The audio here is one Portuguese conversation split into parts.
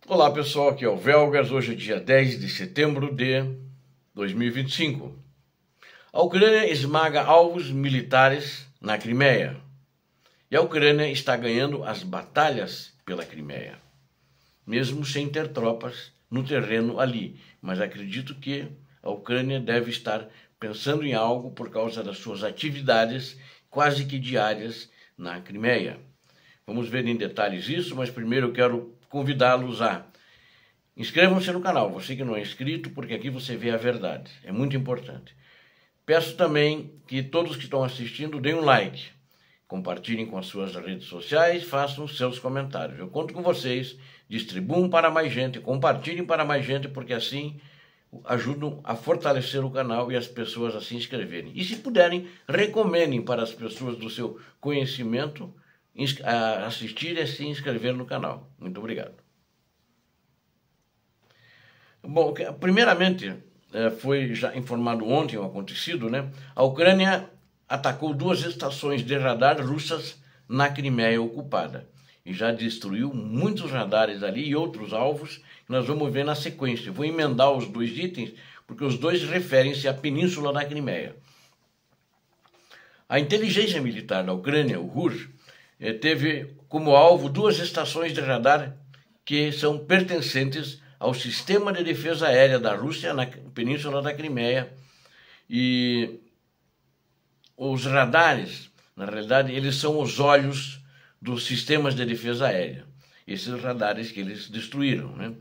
Olá pessoal, aqui é o Velgas, hoje é dia 10 de setembro de 2025. A Ucrânia esmaga alvos militares na Crimeia e a Ucrânia está ganhando as batalhas pela Crimeia, mesmo sem ter tropas no terreno ali. Mas acredito que a Ucrânia deve estar pensando em algo por causa das suas atividades quase que diárias na Crimeia. Vamos ver em detalhes isso, mas primeiro eu quero convidá-los a inscrevam-se no canal, você que não é inscrito, porque aqui você vê a verdade, é muito importante. Peço também que todos que estão assistindo deem um like, compartilhem com as suas redes sociais, façam os seus comentários. Eu conto com vocês, distribuam para mais gente, compartilhem para mais gente, porque assim ajudam a fortalecer o canal e as pessoas a se inscreverem. E se puderem, recomendem para as pessoas do seu conhecimento assistir e se inscrever no canal. Muito obrigado. Bom, primeiramente, foi já informado ontem o acontecido, né? A Ucrânia atacou 2 estações de radar russas na Crimeia ocupada e já destruiu muitos radares ali e outros alvos que nós vamos ver na sequência. Vou emendar os 2 itens porque os 2 referem-se à península da Crimeia. A inteligência militar da Ucrânia, o RUR, teve como alvo 2 estações de radar que são pertencentes ao sistema de defesa aérea da Rússia na península da Crimeia. E os radares, na realidade, eles são os olhos dos sistemas de defesa aérea. Esses radares que eles destruíram, né?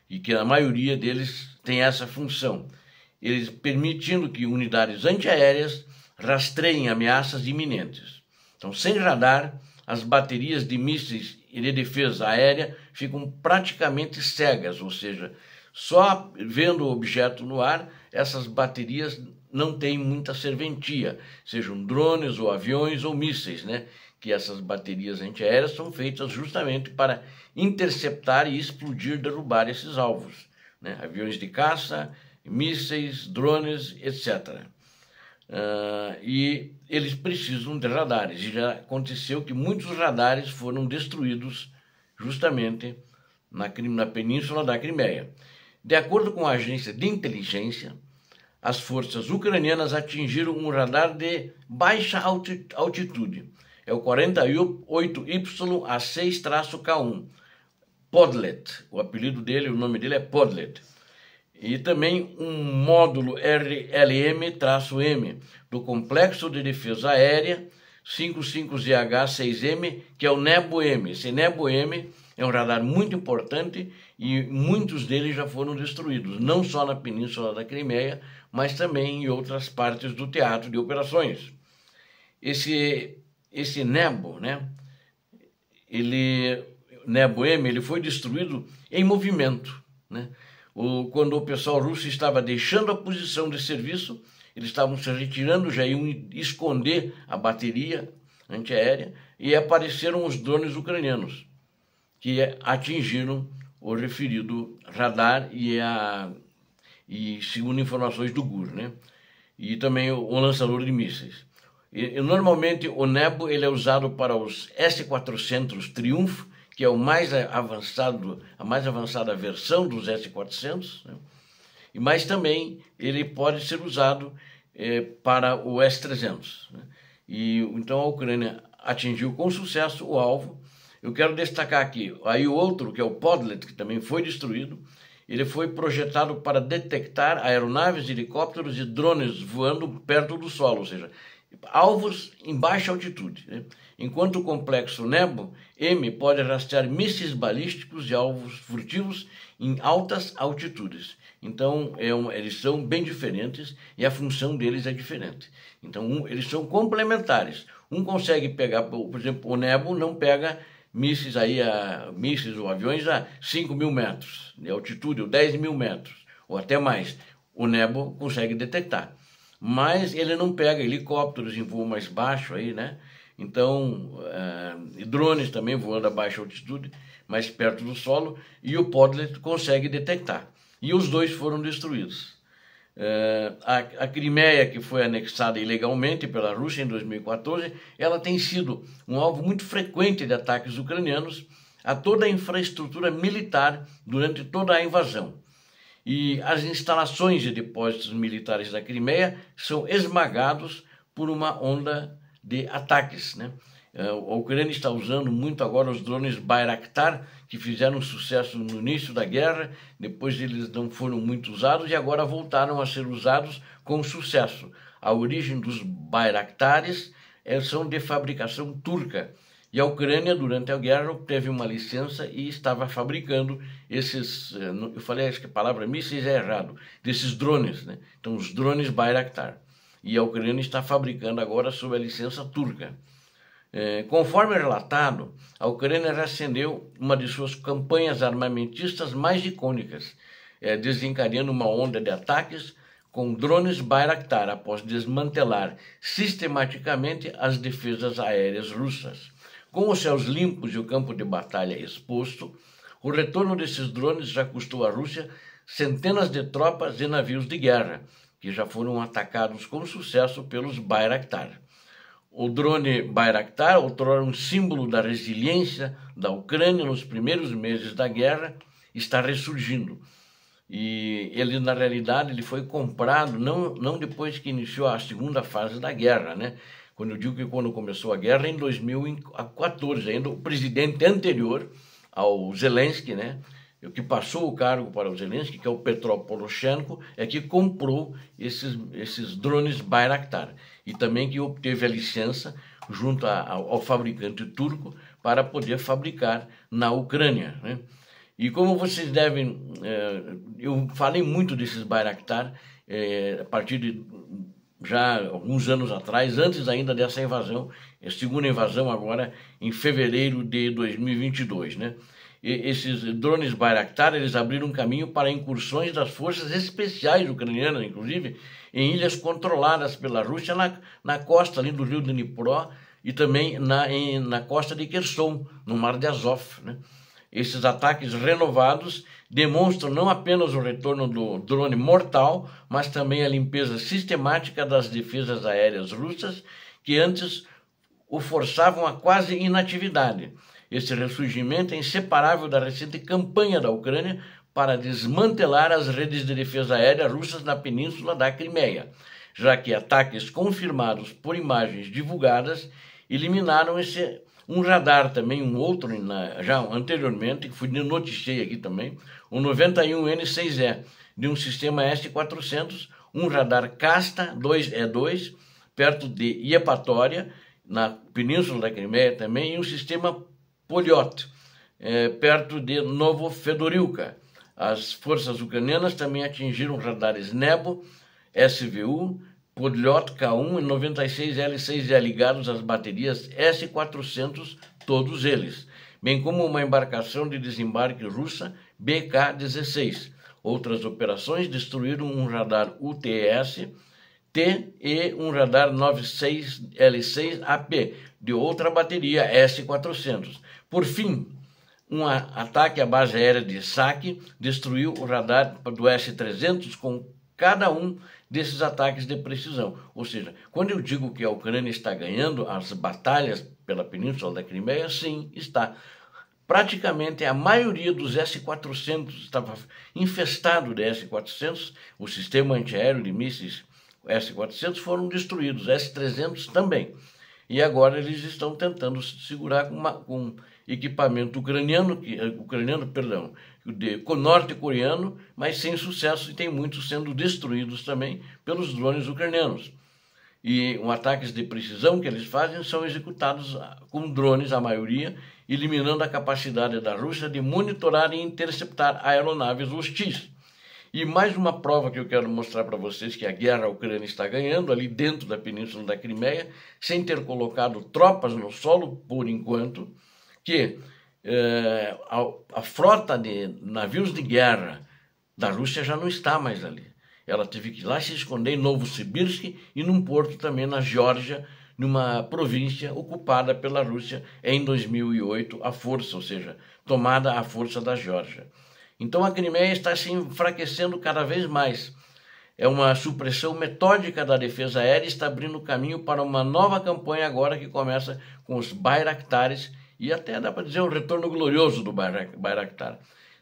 E que a maioria deles tem essa função, eles permitindo que unidades antiaéreas rastreiem ameaças iminentes. Então, sem radar, as baterias de mísseis e de defesa aérea ficam praticamente cegas, ou seja, só vendo o objeto no ar, essas baterias não têm muita serventia, sejam drones ou aviões ou mísseis, né? Que essas baterias antiaéreas são feitas justamente para interceptar e explodir, derrubar esses alvos, né? Aviões de caça, mísseis, drones, etc. E eles precisam de radares, e já aconteceu que muitos radares foram destruídos justamente na península da Crimeia. De acordo com a agência de inteligência, as forças ucranianas atingiram um radar de baixa altitude, é o 48YA6-K1, Podlet, o apelido dele, o nome dele é Podlet. E também um módulo RLM-M do Complexo de Defesa Aérea 55ZH-6M, que é o NEBO-M. Esse NEBO-M é um radar muito importante e muitos deles já foram destruídos, não só na Península da Crimeia, mas também em outras partes do teatro de operações. Esse NEBO, né? NEBO-M, ele foi destruído em movimento, né? Quando o pessoal russo estava deixando a posição de serviço, eles estavam se retirando, já iam esconder a bateria antiaérea, e apareceram os drones ucranianos, que atingiram o referido radar e segundo informações do GUR, né? E também o lançador de mísseis. Normalmente o NEBO ele é usado para os S-400 Triumph, que é o mais avançado, a mais avançada versão dos S-400, né? Mas também ele pode ser usado para o S-300, né? E então a Ucrânia atingiu com sucesso o alvo. Eu quero destacar aqui, aí o outro, que é o Podlet, que também foi destruído, ele foi projetado para detectar aeronaves, helicópteros e drones voando perto do solo, ou seja, alvos em baixa altitude, né? Enquanto o complexo NEBO-M pode rastrear mísseis balísticos e alvos furtivos em altas altitudes. Então, eles são bem diferentes e a função deles é diferente. Então, eles são complementares. Um consegue pegar, por exemplo, o NEBO não pega mísseis ou aviões a 5.000 metros de altitude, ou 10.000 metros, ou até mais. O NEBO consegue detectar. Mas ele não pega helicópteros em voo mais baixo aí, né? Então, drones também voando a baixa altitude, mais perto do solo, e o Podlet consegue detectar. E os 2 foram destruídos. A Crimeia, que foi anexada ilegalmente pela Rússia em 2014, ela tem sido um alvo muito frequente de ataques ucranianos, a toda a infraestrutura militar durante toda a invasão. E as instalações de depósitos militares da Crimeia são esmagados por uma onda de ataques, né? A Ucrânia está usando muito agora os drones Bayraktar, que fizeram sucesso no início da guerra, depois eles não foram muito usados e agora voltaram a ser usados com sucesso. A origem dos Bayraktares são de fabricação turca. E a Ucrânia, durante a guerra, teve uma licença e estava fabricando esses, eu falei, acho que a palavra mísseis é errado, desses drones, né? Então, os drones Bayraktar. E a Ucrânia está fabricando agora sob a licença turca. Conforme relatado, a Ucrânia já acendeu uma de suas campanhas armamentistas mais icônicas, desencadeando uma onda de ataques com drones Bayraktar após desmantelar sistematicamente as defesas aéreas russas. Com os céus limpos e o campo de batalha exposto, o retorno desses drones já custou à Rússia centenas de tropas e navios de guerra, que já foram atacados com sucesso pelos Bayraktar. O drone Bayraktar, outrora um símbolo da resiliência da Ucrânia nos primeiros meses da guerra, está ressurgindo. E ele, na realidade, ele foi comprado não depois que iniciou a segunda fase da guerra, né? Quando eu digo que quando começou a guerra, em 2014, ainda o presidente anterior ao Zelensky, né? O que passou o cargo para o Zelensky, que é o Petro Poroshenko, é que comprou esses drones Bayraktar e também que obteve a licença junto ao fabricante turco para poder fabricar na Ucrânia, né? E como vocês devem, eu falei muito desses Bayraktar a partir de já alguns anos atrás, antes ainda dessa invasão, a segunda invasão agora em fevereiro de 2022, né? Esses drones Bayraktar, eles abriram um caminho para incursões das forças especiais ucranianas, inclusive, em ilhas controladas pela Rússia na costa ali do rio Dnipro e também na costa de Kherson, no Mar de Azov, né? Esses ataques renovados demonstram não apenas o retorno do drone mortal, mas também a limpeza sistemática das defesas aéreas russas, que antes o forçavam a quase inatividade. Esse ressurgimento é inseparável da recente campanha da Ucrânia para desmantelar as redes de defesa aérea russas na península da Crimeia, já que ataques confirmados por imagens divulgadas eliminaram um radar também, um outro, já anteriormente, que noticiei aqui também, o 91N6E, de um sistema S-400, um radar Kasta 2E2, perto de Iepatória, na península da Crimeia também, e um sistema Polyot, perto de Novofedorilka. As forças ucranianas também atingiram radares Nebo, SVU, Polyot K1 e 96L6E ligados às baterias S-400, todos eles, bem como uma embarcação de desembarque russa BK-16. Outras operações destruíram um radar UTS-T e um radar 96L6AP de outra bateria S-400. Por fim, um ataque à base aérea de Saki destruiu o radar do S-300 com cada um desses ataques de precisão. Ou seja, quando eu digo que a Ucrânia está ganhando as batalhas pela Península da Crimeia, sim, está. Praticamente a maioria dos S-400 estava infestado de S-400, o sistema antiaéreo de mísseis S-400 foram destruídos, S-300 também. E agora eles estão tentando se segurar com equipamento norte-coreano, mas sem sucesso, e tem muitos sendo destruídos também pelos drones ucranianos. E ataques de precisão que eles fazem são executados com drones, a maioria, eliminando a capacidade da Rússia de monitorar e interceptar aeronaves hostis. E mais uma prova que eu quero mostrar para vocês que a guerra a Ucrânia está ganhando ali dentro da Península da Crimeia, sem ter colocado tropas no solo, por enquanto, que a frota de navios de guerra da Rússia já não está mais ali. Ela teve que ir lá se esconder em Novosibirsk e num porto também na Geórgia, numa província ocupada pela Rússia em 2008 à força, ou seja, tomada à força da Geórgia. Então a Crimeia está se enfraquecendo cada vez mais. É uma supressão metódica da defesa aérea e está abrindo caminho para uma nova campanha agora que começa com os Bayraktares e até dá para dizer um retorno glorioso do Bayraktar.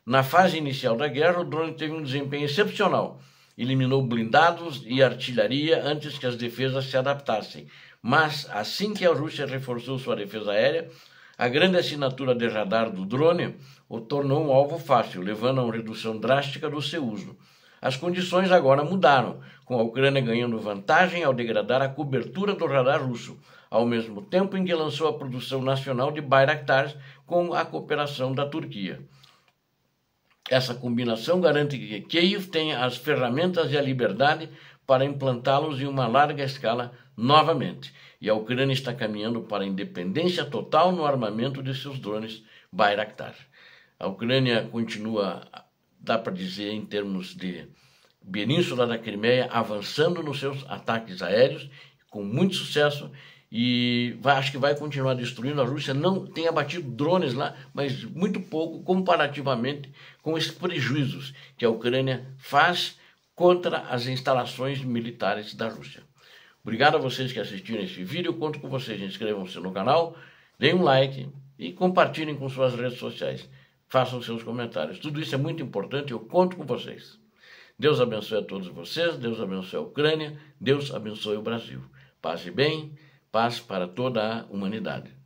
Na fase inicial da guerra, o drone teve um desempenho excepcional. Eliminou blindados e artilharia antes que as defesas se adaptassem. Mas, assim que a Rússia reforçou sua defesa aérea, a grande assinatura de radar do drone o tornou um alvo fácil, levando a uma redução drástica do seu uso. As condições agora mudaram, com a Ucrânia ganhando vantagem ao degradar a cobertura do radar russo, ao mesmo tempo em que lançou a produção nacional de Bayraktars com a cooperação da Turquia. Essa combinação garante que Kiev tenha as ferramentas e a liberdade para implantá-los em uma larga escala novamente. E a Ucrânia está caminhando para a independência total no armamento de seus drones Bayraktar. A Ucrânia continua, dá para dizer, em termos de Península da Crimeia, avançando nos seus ataques aéreos, com muito sucesso, e acho que vai continuar destruindo. A Rússia não tem abatido drones lá, mas muito pouco comparativamente com esses prejuízos que a Ucrânia faz contra as instalações militares da Rússia. Obrigado a vocês que assistiram esse vídeo, conto com vocês, inscrevam-se no canal, deem um like e compartilhem com suas redes sociais, façam seus comentários, tudo isso é muito importante, eu conto com vocês. Deus abençoe a todos vocês, Deus abençoe a Ucrânia, Deus abençoe o Brasil. Paz e bem, paz para toda a humanidade.